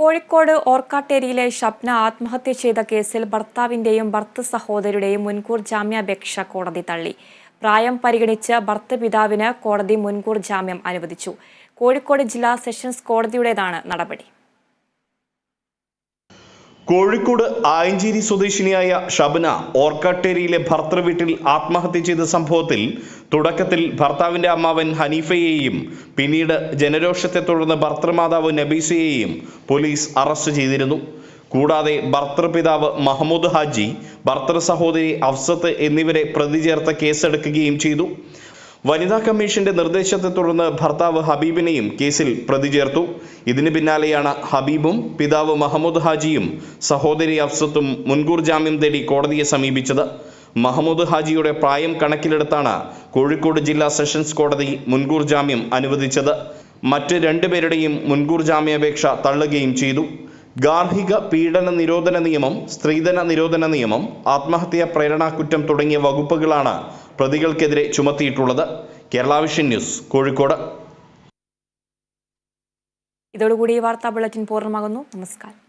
കോഴിക്കോട് ഓർക്കാട്ടേരിയിലെ ഷബ്ന ആത്മഹത്യ ചെയ്ത കേസിൽ ഭർത്താവിന്റെയും ഭർത്തൃ സഹോദരിയുടെയും മുൻകൂർ ജാമ്യാപേക്ഷ കോടതി തള്ളി. പ്രായം പരിഗണിച്ച് ഭർത്തൃപിതാവിന് കോടതി മുൻകൂർ ജാമ്യം അനുവദിച്ചു. കോഴിക്കോട് ജില്ലാ സെഷൻസ് കോടതിയുടേതാണ് നടപടി. കോഴിക്കോട് ആയഞ്ചേരി സ്വദേശിനിയായ ഷബ്ന ഓർക്കാട്ടേരിയിലെ ഭർത്തൃവീട്ടിൽ ആത്മഹത്യ ചെയ്ത സംഭവത്തിൽ തുടക്കത്തിൽ ഭർത്താവിന്റെ അമ്മാവൻ ഹനീഫയെയും പിന്നീട് ജനരോഷത്തെ തുടർന്ന് ഭർത്തൃമാതാവ് നബീസയെയും പോലീസ് അറസ്റ്റ് ചെയ്തിരുന്നു. കൂടാതെ ഭർത്തൃപിതാവ് മഹമ്മൂദ് ഹാജി, ഭർത്തൃ സഹോദരി അഫ്സത്ത് എന്നിവരെ പ്രതി ചേർത്ത് കേസെടുക്കുകയും ചെയ്തു. വനിതാ കമ്മീഷന്റെ നിർദ്ദേശത്തെ തുടർന്ന് ഭർത്താവ് ഹബീബിനെയും കേസിൽ പ്രതി ചേർത്തു. ഇതിന് പിന്നാലെയാണ് ഹബീബും പിതാവ് മഹമ്മൂദ് ഹാജിയും സഹോദരി അഫ്സത്തും മുൻകൂർ ജാമ്യം തേടി കോടതിയെ സമീപിച്ചത്. മഹമ്മൂദ് ഹാജിയുടെ പ്രായം കണക്കിലെടുത്താണ് കോഴിക്കോട് ജില്ലാ സെഷൻസ് കോടതി മുൻകൂർ ജാമ്യം അനുവദിച്ചത്. മറ്റ് രണ്ടുപേരുടെയും മുൻകൂർ ജാമ്യാപേക്ഷ തള്ളുകയും ചെയ്തു. ഗാർഹിക പീഡന നിരോധന നിയമം, സ്ത്രീധന നിരോധന നിയമം, ആത്മഹത്യാ പ്രേരണാകുറ്റം തുടങ്ങിയ വകുപ്പുകളാണ് പ്രതികൾക്കെതിരെ ചുമത്തിയിട്ടുള്ളത്. Kerala vision news, Kozhikode. ഇതോടുകൂടി ഈ വാർത്താ ബുള്ളറ്റിൻ പൂർണ്ണമാകുന്നു. നമസ്കാരം.